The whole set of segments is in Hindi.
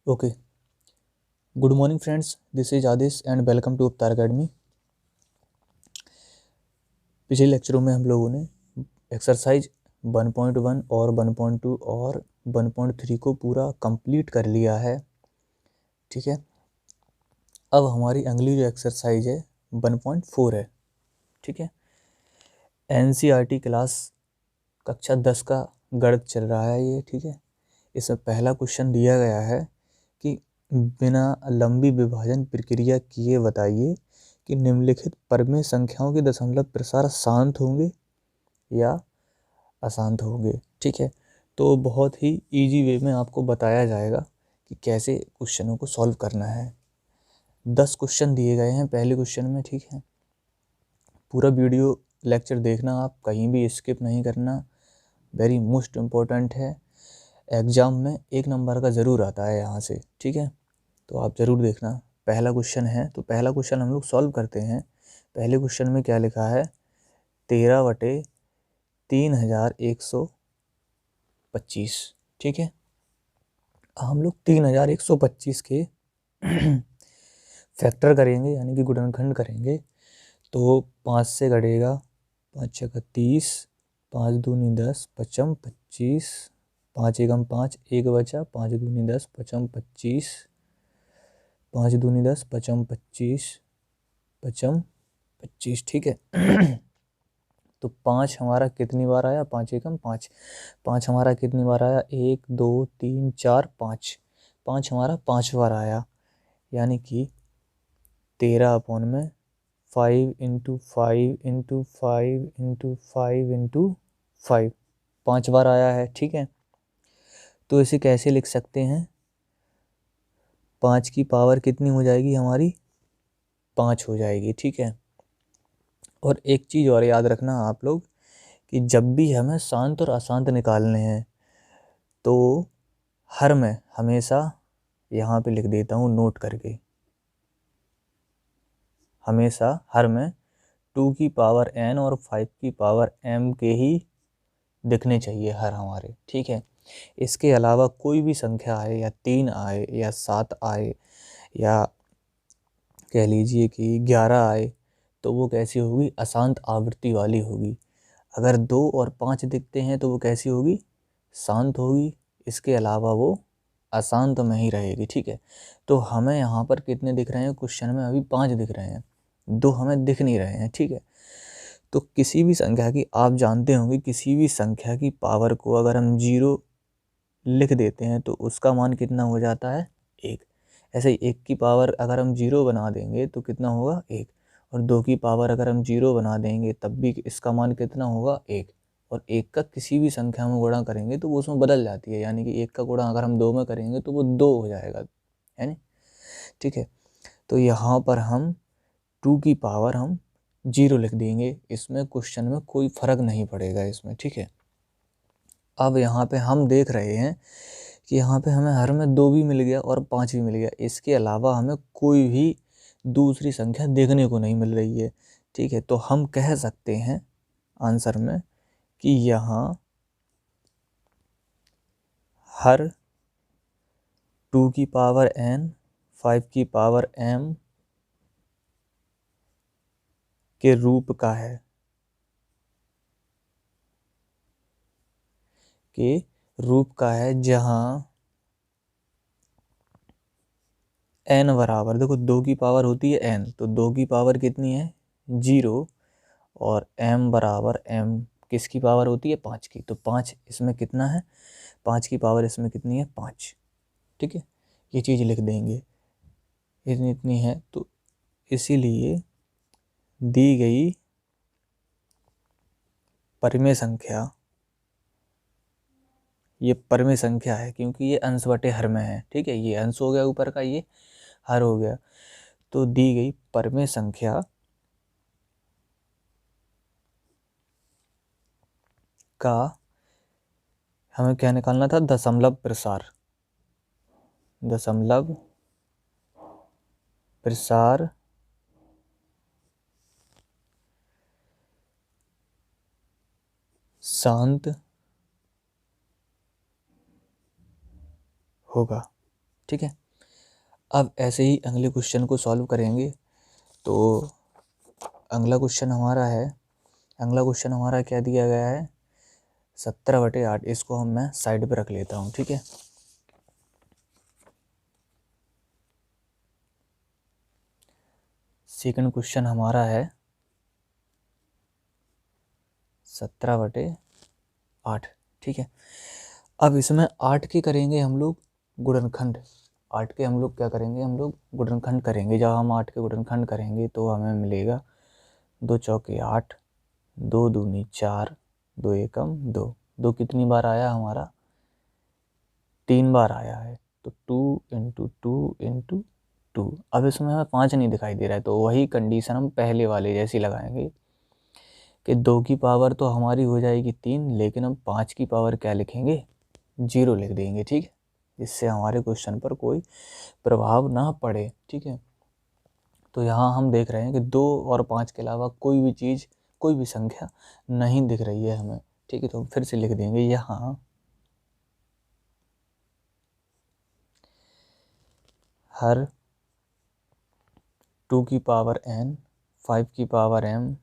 Okay, good morning friends, this is Aadish and welcome to Avatar Academy. पिछले लेक्चरों में हम लोगों ने एक्सरसाइज 1.1 और 1.2 और 1.3 को पूरा कंप्लीट कर लिया है। ठीक है, अब हमारी अगली जो एक्सरसाइज है 1.4 है। ठीक है, एनसीईआरटी क्लास कक्षा 10 का गणित चल रहा है ये। ठीक है, इसमें पहला क्वेश्चन दिया गया है कि बिना लंबी विभाजन प्रक्रिया किए बताइए कि निम्नलिखित परमेय संख्याओं के दशमलव प्रसार शांत होंगे या अशांत होंगे। ठीक है, तो बहुत ही इजी वे में आपको बताया जाएगा कि कैसे क्वेश्चनों को सॉल्व करना है। 10 क्वेश्चन दिए गए हैं पहले क्वेश्चन में। ठीक है, पूरा वीडियो लेक्चर देखना, आप कहीं भी स्किप नहीं करना, वेरी मोस्ट इम्पोर्टेंट है। एग्ज़ाम में 1 नंबर का ज़रूर आता है यहाँ से। ठीक है, तो आप ज़रूर देखना। पहला क्वेश्चन है, तो पहला क्वेश्चन हम लोग सॉल्व करते हैं। पहले क्वेश्चन में क्या लिखा है, 13/3125। ठीक है, हम लोग 3125 के फैक्टर करेंगे, यानी कि गुणनखंड करेंगे। तो 5 से घटेगा, 5 छक्का 30, 5 दूनी 10, पचम 25, 5 एकम 5, 1 बचा, 5 दूनी 10, पचम 25, 5 दूनी 10, पचम 25, पचम 25। ठीक है, तो 5 हमारा कितनी बार आया, 5 एकम 5, 5 हमारा कितनी बार आया, 1 2 3 4 5, 5 हमारा 5 बार आया, यानी कि 13/5 × 5 × 5 × 5 × 5, 5 बार आया है। ठीक है, तो इसे कैसे लिख सकते हैं, 5 की पावर कितनी हो जाएगी हमारी, 5 हो जाएगी। ठीक है, और एक चीज़ और याद रखना आप लोग कि जब भी हमें शांत और अशांत निकालने हैं तो हर में हमेशा यहाँ पे लिख देता हूँ नोट करके, हमेशा हर में 2 की पावर n और 5 की पावर m के ही दिखने चाहिए हर हमारे। ठीक है, इसके अलावा कोई भी संख्या आए, या 3 आए या 7 आए या कह लीजिए कि 11 आए, तो वो कैसी होगी, अशांत आवृत्ति वाली होगी। अगर 2 और 5 दिखते हैं तो वो कैसी होगी, शांत होगी। इसके अलावा वो अशांत में ही रहेगी। ठीक है, तो हमें यहाँ पर कितने दिख रहे हैं, क्वेश्चन में अभी 5 दिख रहे हैं, 2 हमें दिख नहीं रहे हैं। ठीक है, तो किसी भी संख्या की, आप जानते होंगे, किसी भी संख्या की पावर को अगर हम 0 लिख देते हैं तो उसका मान कितना हो जाता है, 1। ऐसे ही 1 की पावर अगर हम 0 बना देंगे तो कितना होगा, 1। और 2 की पावर अगर हम 0 बना देंगे तब भी इसका मान कितना होगा, 1। और 1 का किसी भी संख्या में गुणा करेंगे तो वो उसमें बदल जाती है, यानी कि 1 का गुणा अगर हम 2 में करेंगे तो वो 2 हो जाएगा, है ना। ठीक है, तो यहाँ पर हम 2 की पावर हम 0 लिख देंगे, इसमें क्वेश्चन में कोई फ़र्क नहीं पड़ेगा इसमें। ठीक है, अब यहाँ पे हम देख रहे हैं कि यहाँ पे हमें हर में 2 भी मिल गया और 5 भी मिल गया, इसके अलावा हमें कोई भी दूसरी संख्या देखने को नहीं मिल रही है। ठीक है, तो हम कह सकते हैं आंसर में कि यहाँ हर 2 की पावर n, 5 की पावर m के रूप का है, जहाँ n बराबर, देखो 2 की पावर होती है n, तो 2 की पावर कितनी है, 0, और m बराबर m किसकी पावर होती है, 5 की, तो 5 इसमें कितना है, 5 की पावर इसमें कितनी है, 5। ठीक है, ये चीज़ लिख देंगे, इतनी इतनी है, तो इसीलिए दी गई परिमेय संख्या, ये परिमेय संख्या है क्योंकि ये अंश बटे हर में है। ठीक है, ये अंश हो गया ऊपर का, ये हर हो गया, तो दी गई परिमेय संख्या का हमें क्या निकालना था, दशमलव प्रसार, दशमलव प्रसार शांत होगा। ठीक है। अब ऐसे ही अगले क्वेश्चन को सॉल्व करेंगे। तो अगला क्वेश्चन हमारा क्या दिया गया है, 17/8। इसको मैं साइड पे रख लेता हूँ, ठीक है। सेकंड क्वेश्चन हमारा है 17/8, ठीक है। अब इसमें 8 के करेंगे हम लोग गुणनखंड। 8 के हम लोग क्या करेंगे, हम लोग गुणनखंड करेंगे। जब हम 8 के गुणनखंड करेंगे तो हमें मिलेगा 2 चौके 8, 2 दूनी 4, 2 एकम 2। 2 कितनी बार आया हमारा, 3 बार आया है। तो 2 × 2 × 2। अब इसमें हमें 5 नहीं दिखाई दे रहा है, तो वही कंडीशन हम पहले वाले जैसी लगाएंगे कि 2 की पावर तो हमारी हो जाएगी 3, लेकिन हम 5 की पावर क्या लिखेंगे, 0 लिख देंगे, ठीक है। जिससे हमारे क्वेश्चन पर कोई प्रभाव ना पड़े, ठीक है। तो यहाँ हम देख रहे हैं कि 2 और 5 के अलावा कोई भी चीज़, कोई भी संख्या नहीं दिख रही है हमें, ठीक है। तो फिर से लिख देंगे यहाँ हर 2 की पावर n, 5 की पावर m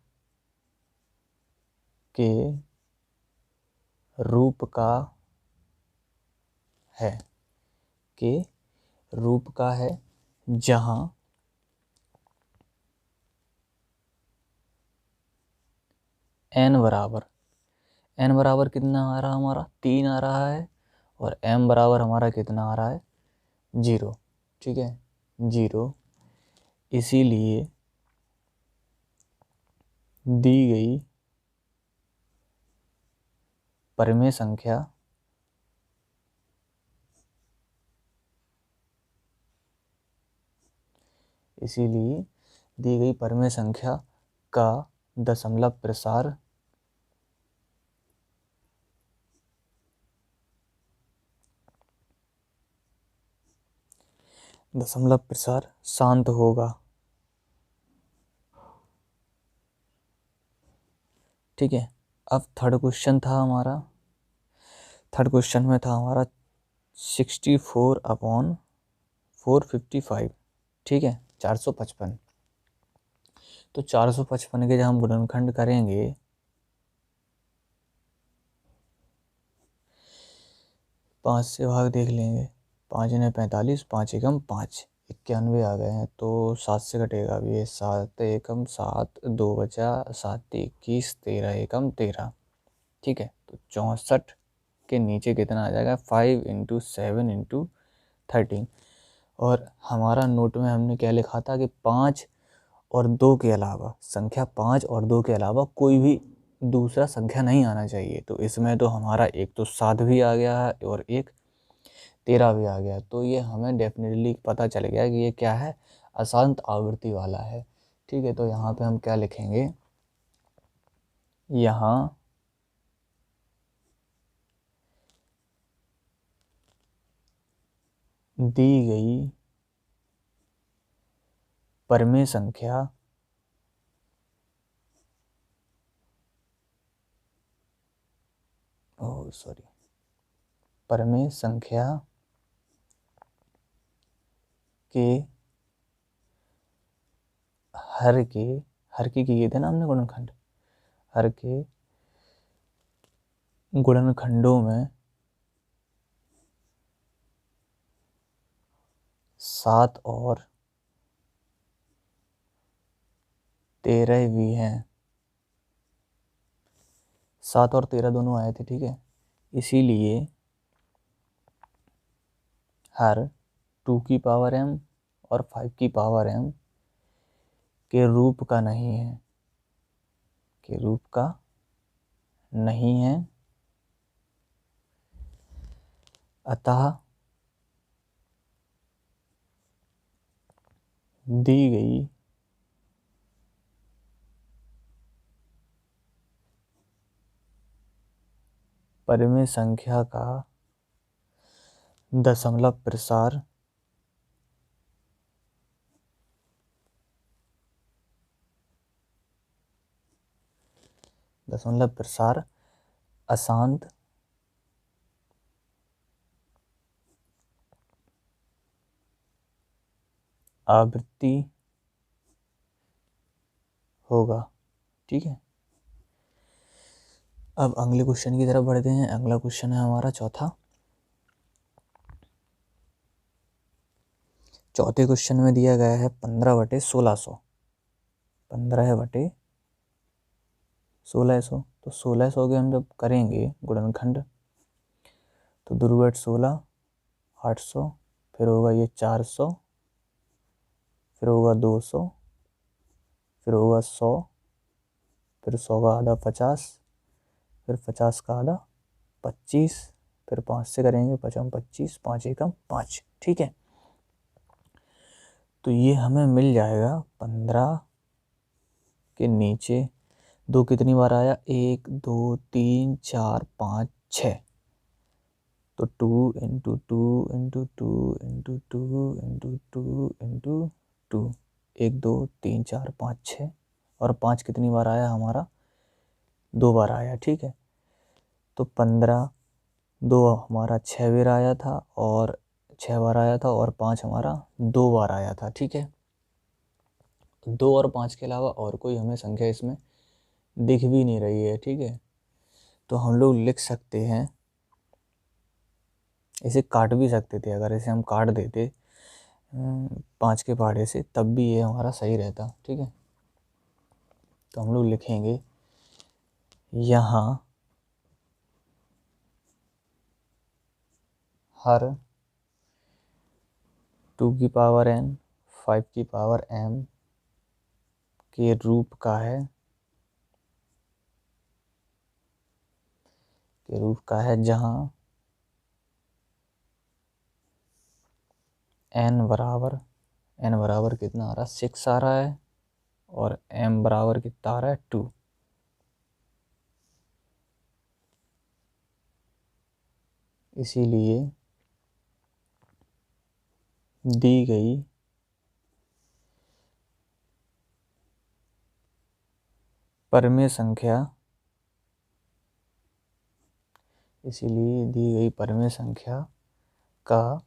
के रूप का है, जहाँ n बराबर कितना आ रहा हमारा, 3 आ रहा है, और m बराबर हमारा कितना आ रहा है, 0, ठीक है, 0। इसीलिए दी गई परिमेय संख्या का दशमलव प्रसार शांत होगा, ठीक है। अब थर्ड क्वेश्चन में था हमारा 64/455, ठीक है, 455। तो 455 के जब हम गुणनखंड करेंगे, 5 से भाग देख लेंगे, 5 × 45, 5 एकम 5, 91 आ गए हैं। तो 7 से कटेगा अब ये, 7 एकम 7, 2 बचा, 7 21, 13 एकम 13, ठीक है। तो 64 के नीचे कितना आ जाएगा, 5 × 7 × 13। और हमारा नोट में हमने क्या लिखा था कि 5 और 2 के अलावा, संख्या 5 और 2 के अलावा कोई भी दूसरा संख्या नहीं आना चाहिए। तो इसमें तो हमारा एक तो 7 भी आ गया है और एक 13 भी आ गया। तो ये हमें डेफिनेटली पता चल गया कि ये क्या है, अशांत आवृत्ति वाला है, ठीक है। तो यहाँ पे हम क्या लिखेंगे, यहाँ दी गई परिमेय संख्या परिमेय संख्या के हर के किए थे ना हमने गुणनखंड, हर के गुणनखंडों में 7 और 13 भी हैं, 7 और 13 दोनों आए थे, ठीक है। इसीलिए हर 2 की पावर m और 5 की पावर m के रूप का नहीं है, अतः दी गई परिमेय संख्या का दशमलव प्रसार अशांत आवृत्ति होगा। ठीक है, अब अगले क्वेश्चन की तरफ बढ़ते हैं। अगला क्वेश्चन है हमारा चौथा। चौथे क्वेश्चन में दिया गया है 15/1600। 15/1600, तो 1600 के हम जब करेंगे गुणनखंड तो दुर्गट 16, 800, फिर होगा ये 400, फिर होगा 200, फिर होगा 100, फिर 100 का आधा 50, फिर 50 का आधा 25, फिर 5 से करेंगे 55 25, 5 एकम 5। ठीक है, तो ये हमें मिल जाएगा 15 के नीचे 2 कितनी बार आया, 1 2 3 4 5 6, तो 2 into 2 into 2 into 2 into 2 into 2, 1 2 3 4 5 6, और 5 कितनी बार आया हमारा, 2 बार आया। ठीक है, तो 15 2 हमारा 6 बार आया था, और 6 बार आया था, और 5 हमारा 2 बार आया था। ठीक है, 2 और 5 के अलावा और कोई हमें संख्या इसमें दिख भी नहीं रही है। ठीक है, तो हम लोग लिख सकते हैं, इसे काट भी सकते थे। अगर इसे हम काट देते 5 के पहाड़े से, तब भी ये हमारा सही रहता। ठीक है, तो हम लोग लिखेंगे यहाँ हर 2 की पावर n 5 की पावर m के रूप का है, जहाँ n बराबर कितना आ रहा है, 6 आ रहा है, और m बराबर कितना आ रहा है, 2। इसीलिए दी गई परमेय संख्या का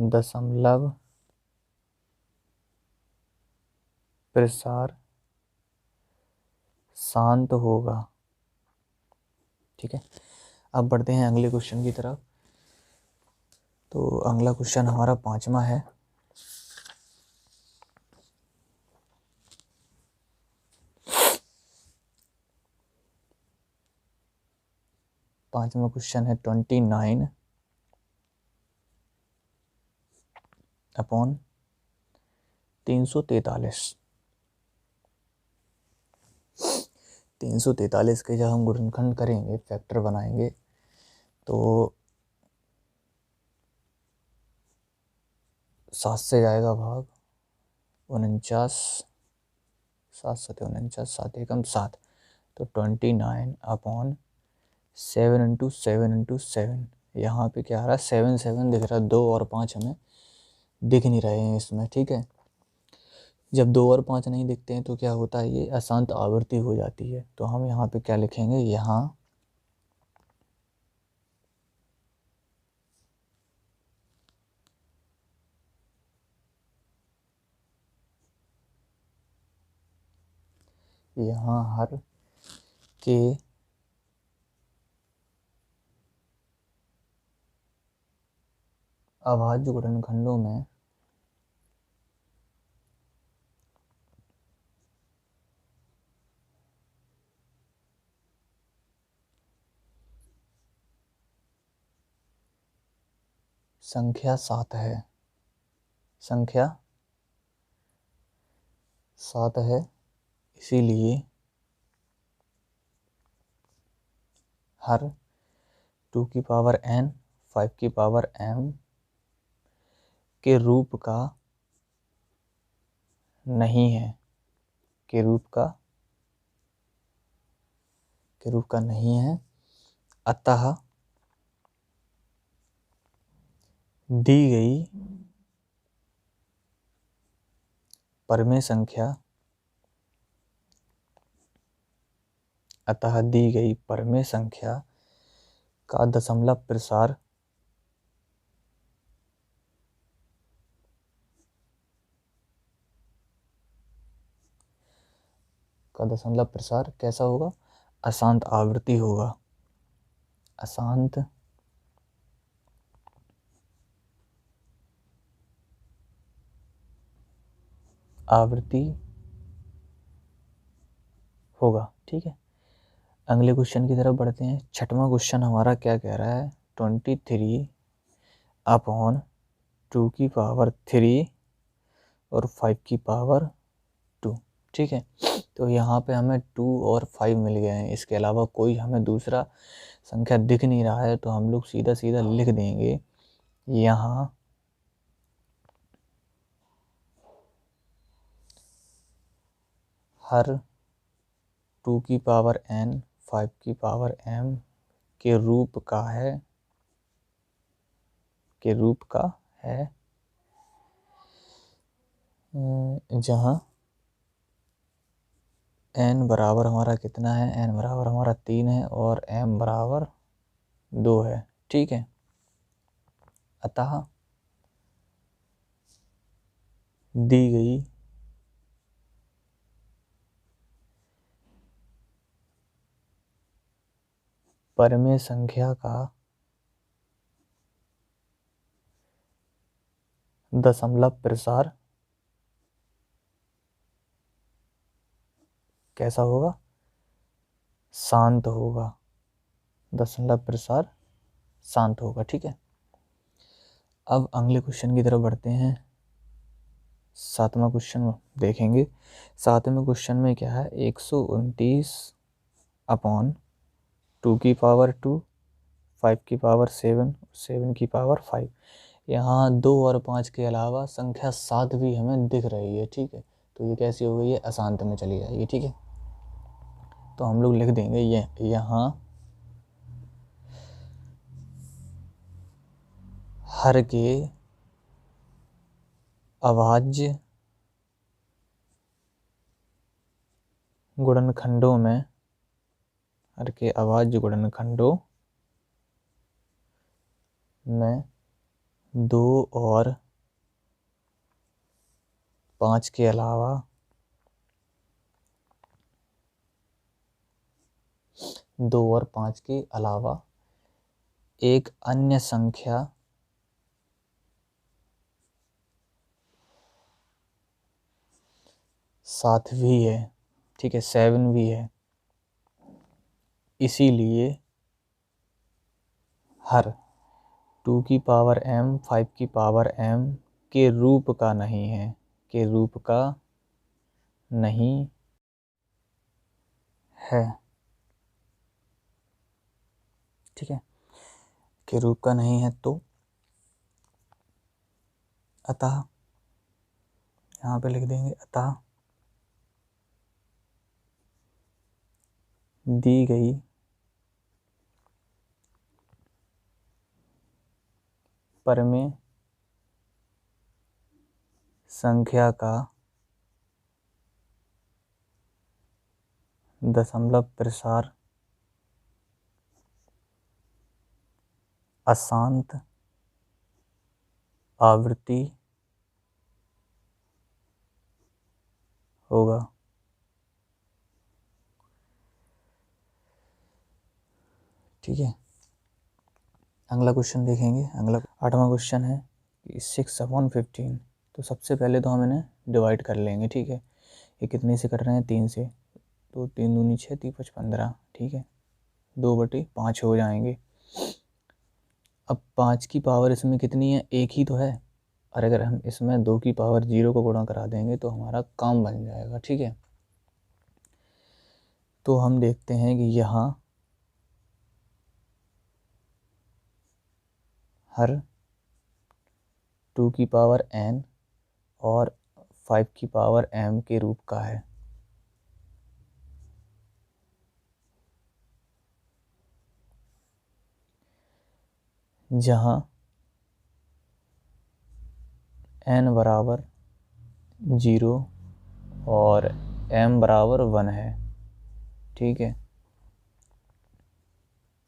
दशमलव प्रसार शांत होगा। ठीक है, अब बढ़ते हैं अगले क्वेश्चन की तरफ। तो अगला क्वेश्चन हमारा 5वां है। पांचवा क्वेश्चन है 29 अपॉन 343। 343 के जब हम गुणनखंड करेंगे, फैक्टर बनाएंगे, तो 7 से जाएगा भाग, 49, 7 7 49, 7 एकम 7, तो 29 अपॉन 7 इंटू 7 इंटू 7। यहाँ पे क्या आ रहा है, 7 7 दिख रहा है, 2 और 5 हमें दिख नहीं रहे हैं इसमें। ठीक है, जब 2 और 5 नहीं दिखते हैं तो क्या होता है, ये अशांत आवृत्ति हो जाती है। तो हम यहाँ पे क्या लिखेंगे, यहाँ हर के अभाज्य गुणनखंडों में संख्या 7 है। इसीलिए हर 2 की पावर n 5 की पावर m के रूप का नहीं है, अतः दी गई परमेय संख्या का दशमलव प्रसार का दशमलव प्रसार कैसा होगा? अशांत आवृत्ति होगा। अशांत आवृत्ति होगा। ठीक है, अगले क्वेश्चन की तरफ बढ़ते हैं। छठवां क्वेश्चन हमारा क्या कह रहा है? 23/2 और 5/2। ठीक है, तो यहाँ पे हमें 2 और 5 मिल गए हैं। इसके अलावा कोई हमें दूसरा संख्या दिख नहीं रहा है, तो हम लोग सीधा सीधा लिख देंगे यहाँ हर 2n 5m के रूप का है जहाँ n बराबर हमारा कितना है? n बराबर हमारा 3 है और m बराबर 2 है। ठीक है, अतः दी गई परिमेय संख्या का दशमलव प्रसार कैसा होगा? शांत होगा। दशमलव प्रसार शांत होगा। ठीक है, अब अगले क्वेश्चन की तरफ बढ़ते हैं। 7वां क्वेश्चन देखेंगे। 7वें क्वेश्चन में क्या है? 129/2 5/7 7/5। यहाँ 2 और 5 के अलावा संख्या 7 भी हमें दिख रही है। ठीक है, तो ये कैसी हो गई? ये अशांत में चली जाएगी। ठीक है, तो हम लोग लिख देंगे ये यहाँ हर के अभाज्य गुणनखंडों में 2 और 5 के अलावा एक अन्य संख्या सात भी है। ठीक है, 7 भी है। इसीलिए हर 2m 5m के रूप का नहीं है, ठीक है, के रूप का नहीं है। तो अतः यहाँ पे लिख देंगे अतः दी गई परिमेय संख्या का दशमलव प्रसार अशांत आवृत्ति होगा। ठीक है, अगला क्वेश्चन देखेंगे। अगला 8वां क्वेश्चन है 6/15। तो सबसे पहले तो हम इन्हें डिवाइड कर लेंगे। ठीक है, ये कितने से कर रहे हैं? 3 से। तो 3 दूनी 6, 3 5 15। ठीक है, 2/5 हो जाएंगे। अब 5 की पावर इसमें कितनी है? 1 ही तो है। और अगर हम इसमें 2 की पावर 0 को गुणा करा देंगे तो हमारा काम बन जाएगा। ठीक है, तो हम देखते हैं कि यहाँ हर 2n और 5m के रूप का है। जहाँ n बराबर 0 और m बराबर 1 है। ठीक है,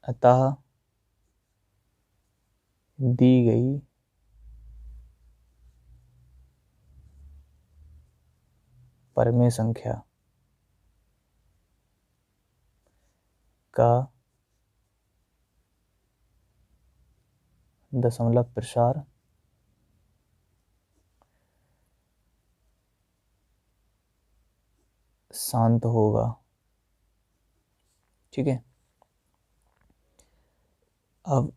अतः दी गई परिमेय संख्या का दशमलव प्रसार शांत होगा। ठीक है, अब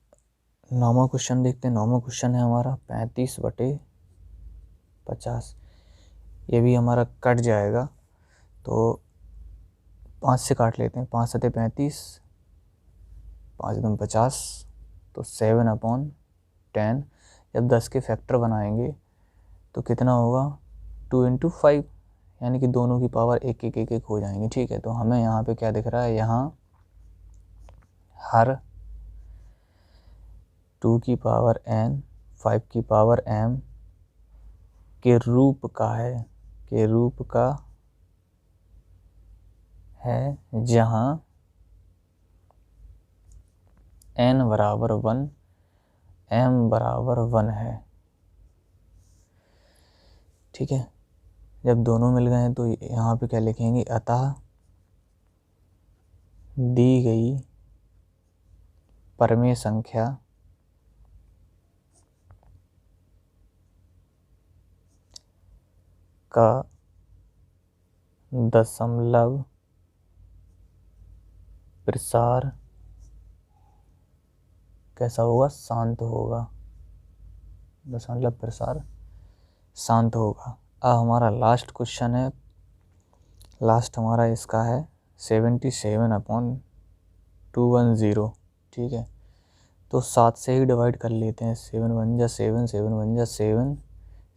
9वां क्वेश्चन देखते हैं। 9वां क्वेश्चन है हमारा 35/50। ये भी हमारा कट जाएगा, तो 5 से काट लेते हैं। 5 सते 35, 5 दूनी 50, तो 7/10। जब 10 के फैक्टर बनाएंगे तो कितना होगा, 2 × 5, यानी कि दोनों की पावर एक एक एक एक हो जाएंगी। ठीक है, तो हमें यहाँ पे क्या दिख रहा है, यहाँ हर 2 की पावर n 5 की पावर m के रूप का है, जहाँ n बराबर 1 m बराबर 1 है। ठीक है, जब दोनों मिल गए हैं तो यहाँ पे क्या लिखेंगे, अतः दी गई परमेय संख्या का दशमलव प्रसार कैसा होगा, शांत होगा। दशमलव प्रसार शांत होगा। अब हमारा लास्ट क्वेश्चन है, लास्ट हमारा इसका है 77/210। ठीक है, तो 7 से ही डिवाइड कर लेते हैं। 7 1 जा 7, 7 1 जा 7,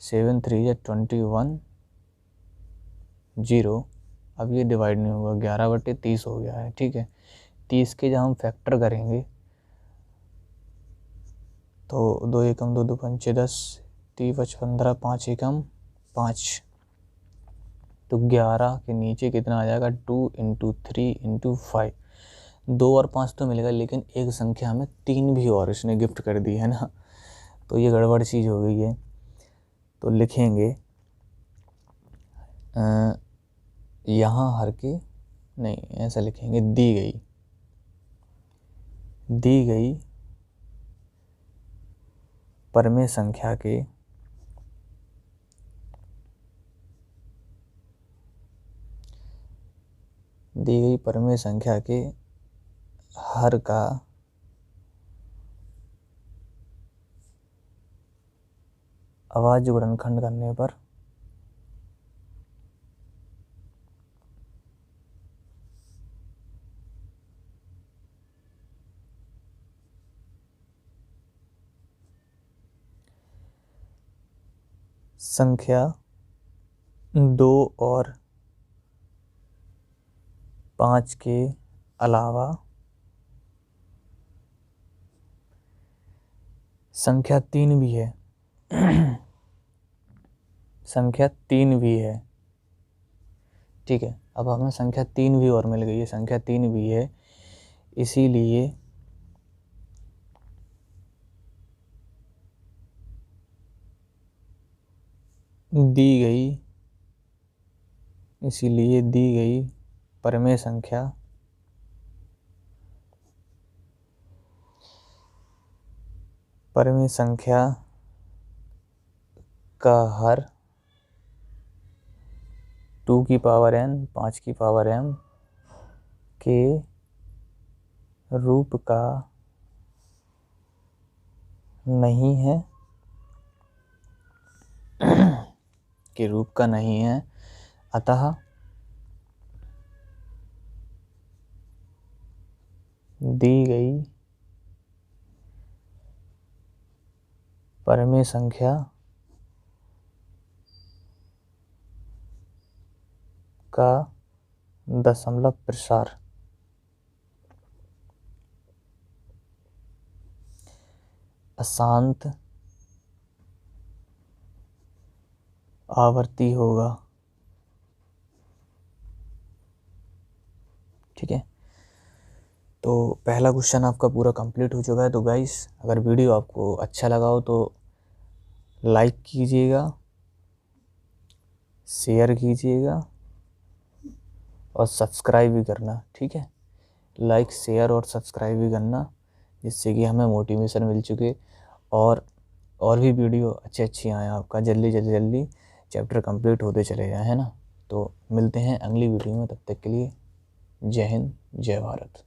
7 3 जा 21, 0। अब ये डिवाइड नहीं होगा, 11/30 हो गया है। ठीक है, 30 के जब हम फैक्टर करेंगे तो 2 एकम 2 2 पंचे 10, 3 5 15, 5 एकम 5, तो 11 के नीचे कितना आ जाएगा, 2 × 3 × 5। 2 और 5 तो मिलेगा, लेकिन एक संख्या हमें 3 भी और इसने गिफ्ट कर दी है ना, तो ये गड़बड़ चीज़ हो गई है। तो लिखेंगे यहाँ हर के नहीं, ऐसा लिखेंगे, दी गई परमेय संख्या के हर का अभाज्य गुणनखंड करने पर संख्या 2 और 5 के अलावा संख्या 3 भी है। संख्या 3 भी है। ठीक है, अब हमें संख्या 3 भी और मिल गई है, संख्या 3 भी है, इसीलिए दी गई परमेय संख्या का हर 2 की पावर n 5 की पावर m के रूप का नहीं है, अतः दी गई परमेय संख्या का दशमलव प्रसार अशांत आवर्ती होगा। ठीक है, तो पहला क्वेश्चन आपका पूरा कंप्लीट हो चुका है। तो गाइस, अगर वीडियो आपको अच्छा लगा हो तो लाइक कीजिएगा, शेयर कीजिएगा और सब्सक्राइब भी करना। ठीक है, लाइक शेयर और सब्सक्राइब भी करना, जिससे कि हमें मोटिवेशन मिल चुके और भी वीडियो अच्छी आए आपका जल्दी चैप्टर कंप्लीट होते चले जाए, है ना। तो मिलते हैं अगली वीडियो में, तब तक के लिए जय हिंद जय भारत।